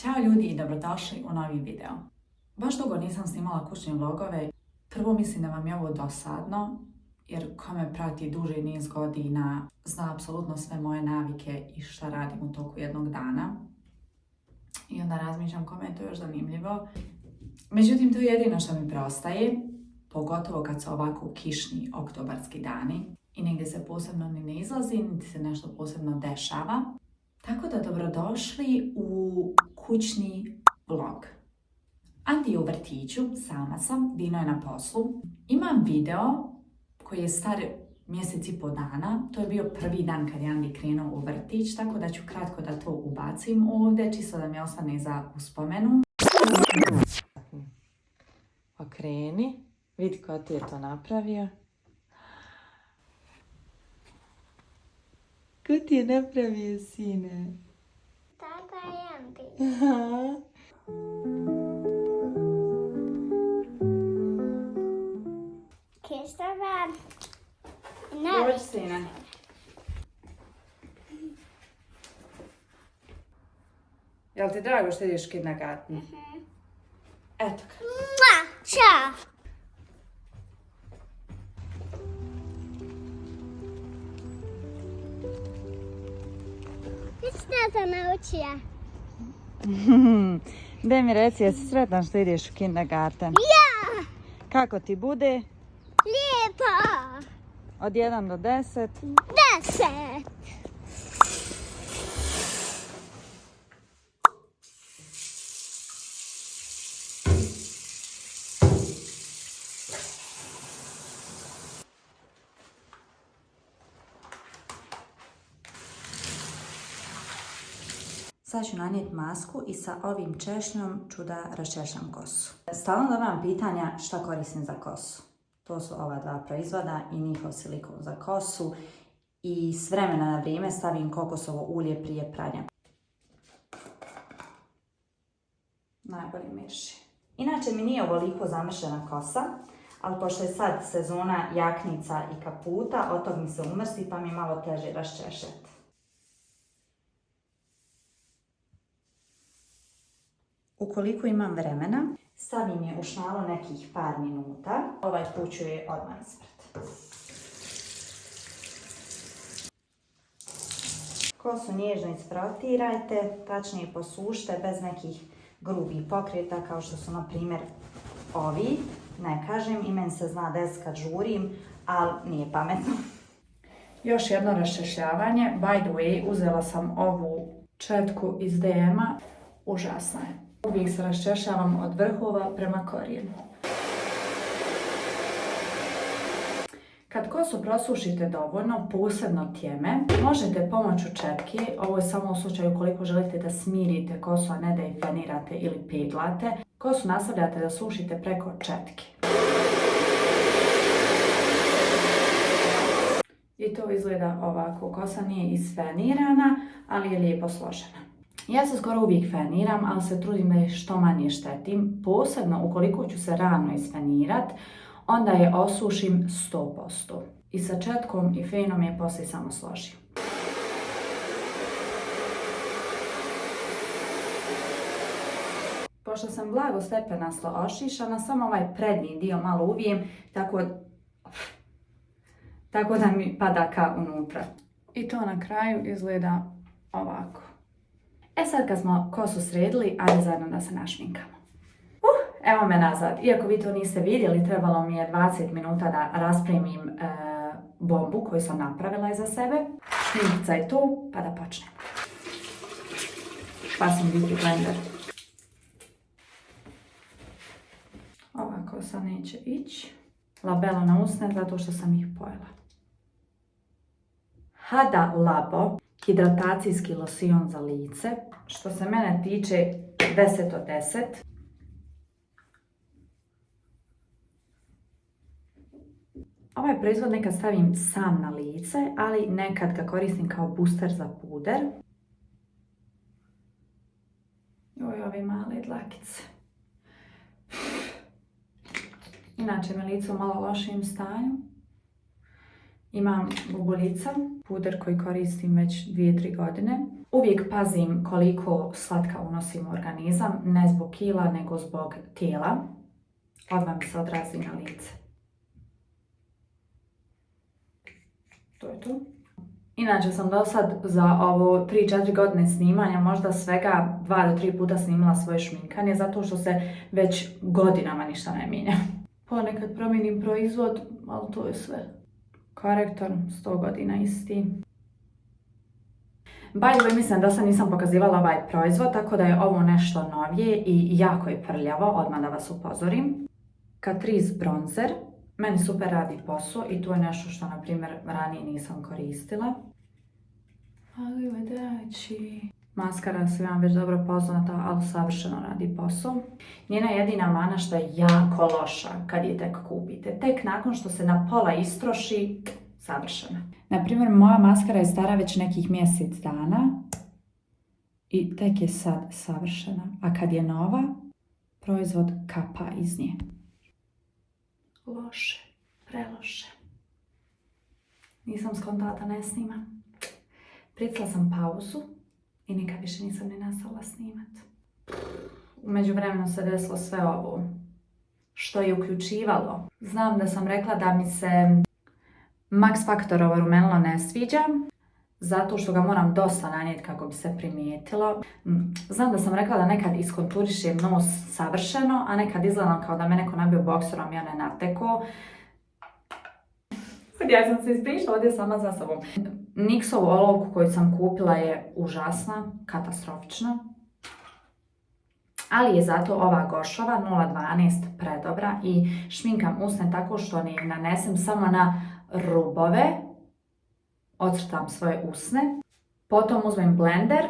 Ćao ljudi i dobrodošli u novi video. Baš dugo nisam snimala kućne vlogove. Prvo mislim da vam je ovo dosadno, jer ko me prati duži niz godina zna apsolutno sve moje navike i šta radim u toku jednog dana. I onda razmišljam kome je to još zanimljivo. Međutim, to je jedino što mi preostaje, pogotovo kad su ovako kišni oktobarski dani i negdje se posebno ni ne izlazi, niti se nešto posebno dešava. Tako da dobrodošli u kućni vlog. Andi je u vrtiću, sama sam, Dino je na poslu. Imam video koji je star mjesec i po dana. To je bio prvi dan kad je Andi krenuo u vrtić, tako da ću kratko da to ubacim ovdje, čisto da mi ostane za uspomenu. Okreni, vidi ko ti je to napravio. Ko ti je napravio, sine? Tata je Andi. Kristofer. Dođi, sine. Jel ti drago što ideš kindergarten? Eto ga. Ćao. Šta sam naučila? Daj mi reci, jesi sretan što ideš u kindergarten? Ja! Kako ti bude? Lijepo! Od 1 do 10? 10! Sad ću nanijeti masku i sa ovim češnjom ću da raščešljam kosu. Stalno dobivam pitanja šta koristim za kosu. To su ova dva proizvoda i njihov silikon za kosu. I s vremena na vrijeme stavim kokosovo ulje prije pranja. Najbolje mirši. Inače mi nije ovoliko zamršena kosa, ali pošto je sad sezona jaknica i kaputa, od tog mi se umrsi pa mi je malo teže raščešljati. Ukoliko imam vremena, stavim je u šnalu nekih par minuta. Ovaj put ću je odmah isprat. Kosu nježno isfrotirajte, tačnije posušite bez nekih grubih pokreta kao što su na primjer ovi. Ne kažem, i meni se zna des kad žurim, ali nije pametno. Još jedno raščešljavanje. By the way, uzela sam ovu četku iz DM-a. Užasna je. Uvijek se raščešljavam od vrhova prema korijenu. Kad kosu prosušite dovoljno, posebno tjeme, možete pomoću četke, ovo je samo u slučaju koliko želite da smirite kosu, a ne da je fenirate ili peglate, kosu nastavljate da sušite preko četke. I to izgleda ovako. Kosa nije isfenirana, ali je lijepo složena. Ja se skoro uvijek feniram, ali se trudim da je što manje štetim. Posebno ukoliko ću se rano isfenirat, onda je osušim 100%. I sa četkom i fenom je poslije samo složim. Pošto sam blago stepenaslo ošišana, samo ovaj prednji dio malo uvijem, tako da mi pada ka unutra. I to na kraju izgleda ovako. E sad kad smo kosu sredili, ajde zajedno da se našminkamo. Evo me nazad. Iako vi to niste vidjeli, trebalo mi je 20 minuta da raspremim bombu koju sam napravila iza sebe. Šminkica je tu, pa da počnemo. Pasim beauty blender. Ova kosa neće ići. Labelo na usne zato što sam ih pojela. Hada Labo. Hidratacijski losion za lice. Što se mene tiče 10 od 10. Ovaj proizvod nekad stavim sam na lice, ali nekad ga koristim kao booster za puder. Joj, ove male dlakice. Inače mi lice u malo lošijem stanju. Imam Bubuljica, puder koji koristim već 2-3 godine. Uvijek pazim koliko slatka unosim u organizam, ne zbog kila, nego zbog tijela. Odmah mi se odrazi na lice. To je to. Inače sam do sad za ovo 3-4 godine snimanja možda svega 2 do 3 puta snimila svoje šminkanje, zato što se već godinama ništa ne mijenja. Ponekad promijenim proizvod, ali to je sve. Korektor, 100 godina isti. By the way, mislim da sad nisam pokazivala ovaj proizvod, tako da je ovo nešto novije i jako je prljavo, odmah da vas upozorim. Catrice bronzer. Meni super radi posao i to je nešto što, na primjer, ranije nisam koristila. Maskara se vam već dobro poznata, ali savršeno radi posao. Njena jedina mana što je jako loša kad je tek kupite. Tek nakon što se na pola istroši, savršena. Na primjer, moja maskara je stara već nekih mjesec dana i tek je sad savršena. A kad je nova, proizvod kapa iz nje. Loše, preloše. Nisam skontala da ne snimam. Pricla sam pauzu i nikad više nisam ni nastavila snimat. U međuvremenu se desilo sve ovo što je uključivalo. Znam da sam rekla da mi se Max Faktorovo rumenilo ne sviđa, zato što ga moram dosta nanijeti kako bi se primijetilo. Znam da sam rekla da nekad iskonturišem nos savršeno, a nekad izgledam kao da me neko nabio bokserom i ja ne nateko. Ja sam se ispričala ovdje sama za sobom. NYX-ovu olovku koju sam kupila je užasna, katastrofična. Ali je zato ova Gošova 012 predobra i šminkam usne tako što ne nanesem samo na rubove. Ocrtam svoje usne. Potom uzmem blender,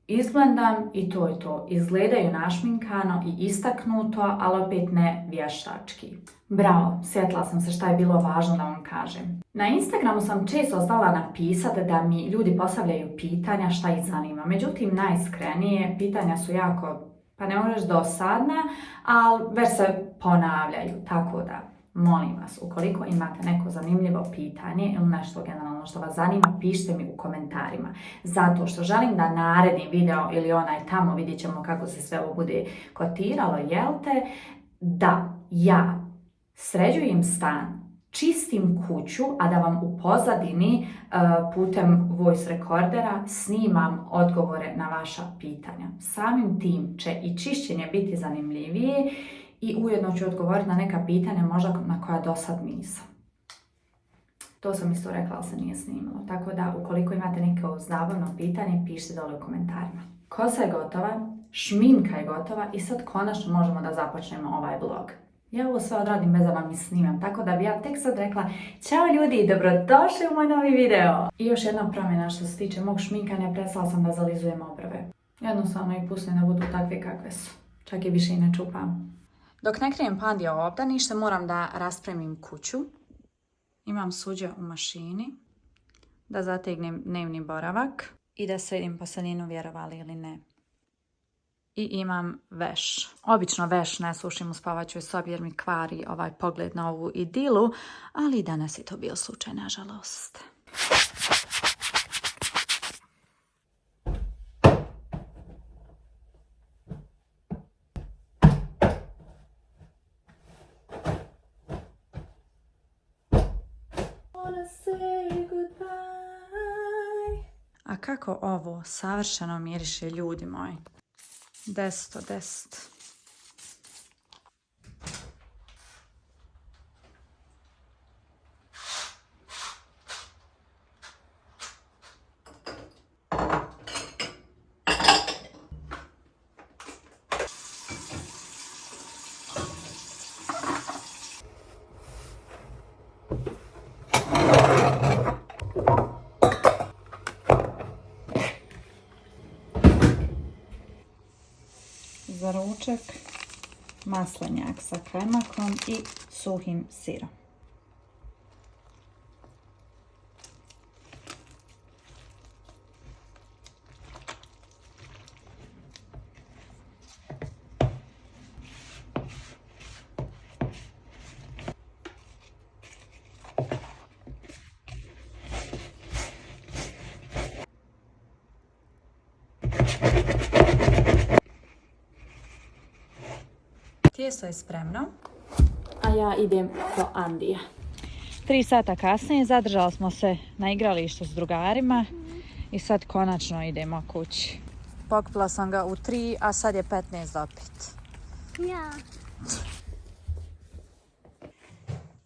izblendam i to je to. Izgledaju našminkano i istaknuto, ali opet ne vještački. Bravo, sjetila sam se šta je bilo važno da vam kažem. Na Instagramu sam često znala napisati da mi ljudi postavljaju pitanja šta ih zanima. Međutim, najiskrenije, pitanja su jako, pa ne možeš dosadna, ali već se ponavljaju. Tako da, molim vas, ukoliko imate neko zanimljivo pitanje ili nešto generalno što vas zanima, pišite mi u komentarima. Zato što želim da naredni video ili onaj tamo, vidjet ćemo kako se sve ovo bude kotiralo, jel te, da ja sređujem stan, čistim kuću, a da vam u pozadini putem voice rekordera snimam odgovore na vaša pitanja. Samim tim će i čišćenje biti zanimljivije i ujedno ću odgovoriti na neka pitanja možda na koja do sad nisam. To sam isto rekla, ali se nije snimalo. Tako da, ukoliko imate neko zabavno pitanje, pišite dole u komentarima. Kosa je gotova, šminka je gotova i sad konačno možemo da započnemo ovaj vlog. Ja ovo sve odradim bez da vam i snimam, tako da bi ja tek sad rekla ćao ljudi i dobrodošli u moj novi video. I još jedna promjena što se tiče mog šminkanja, prestala sam da zalizujem obrve. Jednostavno ih pustim da budu takve kakve su. Čak i više i ne čupam. Dok ne krenem pandija u obdanište, moram da raspremim kuću. Imam suđe u mašini, da zategnem dnevni boravak i da sredim posteljinu, vjerovali ili ne. I imam veš. Obično veš ne sušim u spavaćoj sobi jer mi kvari ovaj pogled na ovu idilu, ali danas je to bio slučaj, nažalost. A kako ovo savršeno miriše, ljudi moji. 10 od 10. Za ručak maslenjak sa kajmakom i suhim sirom. Tijesto je spremno, a ja idem do Andija. 3 sata kasnije zadržali smo se na igralištu s drugarima i sad konačno idemo kući. Pokupila sam ga u 3, a sad je 15 do 5. Ja.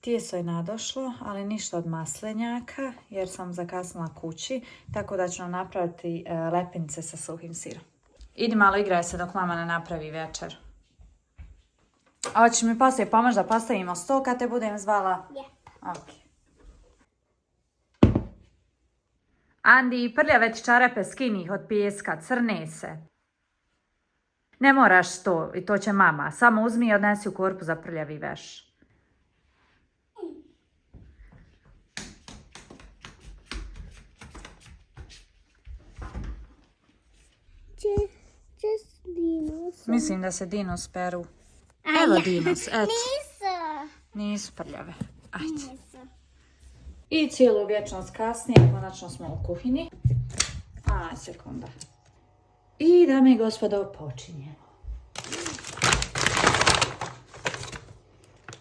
Tijesto je nadošlo, ali ništa od maslenjaka jer sam zakasnila kući, tako da ću nam napraviti lepinice sa suhim sirom. Idi malo igraj se dok mama ne napravi večer. A hoćeš mi poslije pomoći da postavimo sto kad te budem zvala? Ja. Ok. Andi, prljave ti čarape skini ih od pijeska, crne se. Ne moraš to, i to će mama. Samo uzmi i odnesi u korpu za prljavi veš. Just dinos. Mislim da se dinos peru. Evo dinos, eto. Nisu. Nisu prljave. Ajde. Nisu. I cijelu vječnost kasnije, konačno smo u kuhinji. Sekunda. I dame i gospodo, počinjemo.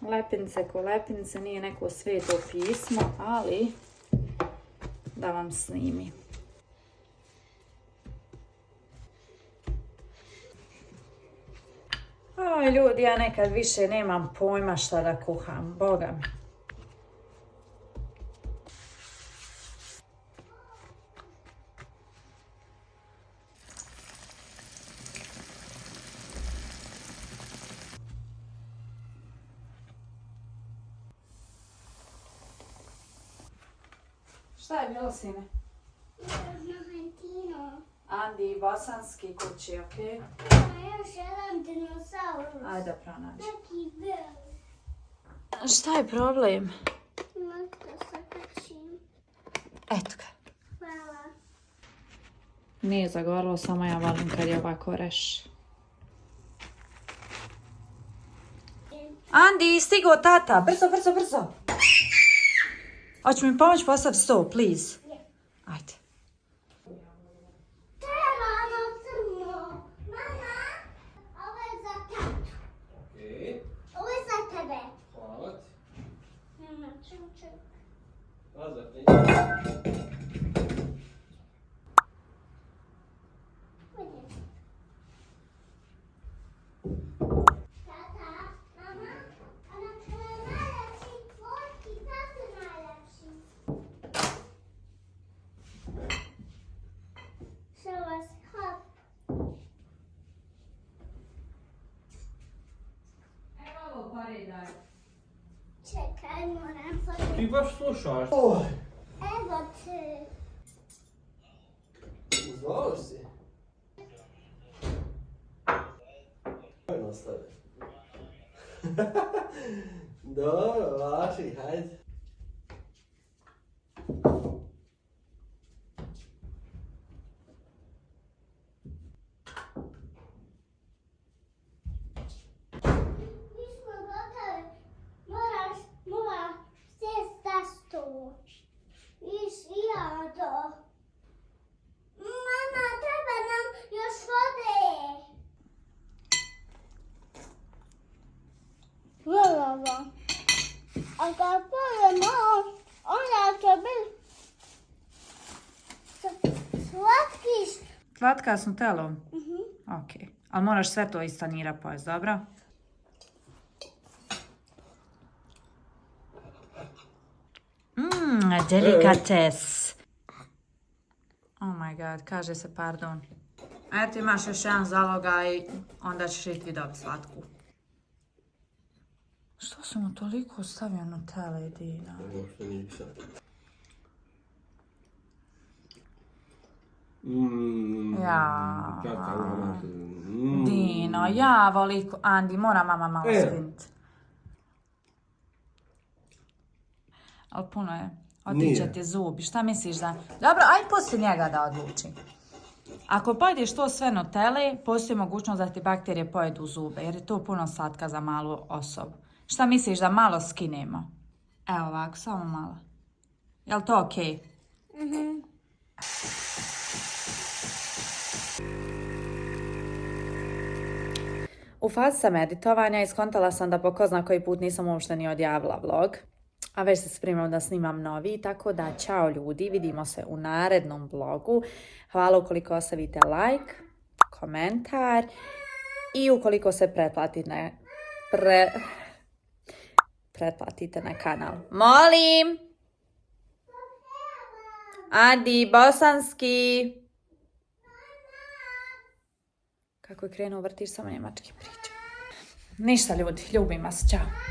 Lepince ko lepince, nije neko sveto pismo, ali da vam snimi. Oj ljudi, ja nekad više nemam pojma šta da kuham, boga mi. Šta je bilo, sine? Valentino. Andi, bosanski kući, okej? Ima još jedan dinosaurus. Ajde da pronađi. Taki bel. Šta je problem? Možda sakačim. Eto ga. Hvala. Nije zagorilo, samo ja volim kad je ovako reš. Andi, stigo tata, brzo, brzo, brzo. Hoće mi pomoći postaviti sto, please? Ajde. Treba ono crno. Mama, ovo je za tatu. Okej, Ovo je za tebe. hvala ti. Mama, čuček. Razvrtni. Tata, mama, ona je najlepši. Vojki, tatu najlepši. Show us hop. Evo ovo poredaj. Čekaj, moram sad. Ti baš slušaš. Evo ti. Znao si. Nastavi. Dobro, vaši, hajde. Mi smo gotovi. Mora sjest za stol. Viš, i ja to. Mama, treba nam još vode. Vrlo. A kad pojemo, onda će biti slatkiš. Slatka s nutelom? Ok. Ali moraš sve to iz tanjira pojesti, dobro? Delikates. Oh my god, kaže se pardon. Eto, imaš još jedan zalogaj, onda ćeš i ti dobiti slatku. Što si mu toliko stavio nutele, Dina? Možda nisam. Ja. Kakav amat. Dino, ja voliko. Andi, mora mama malo skinti. Ali puno je. Otiće Nije. ti zubi. Šta misliš da... Dobro, aj pusti njega da odluči. Ako pojedeš to sve nutele, postoji mogućnost da ti bakterije pojedu zube, jer je to puno slatka za malu osobu. Šta misliš da malo skinemo? Evo ovako, samo malo. Jel to okej? U fazi sam editovanja i skontala sam da po ko zna koji put nisam uopšte ni odjavila vlog. A već se spremam da snimam novi, tako da ćao ljudi, vidimo se u narednom vlogu. Hvala ukoliko ostavite like, komentar i ukoliko se pretplatite na kanal. Molim! Adi, bosanski! Kako je krenuo vrtić, samo njemački priča. Ništa ljudi, ljubim vas, ćao.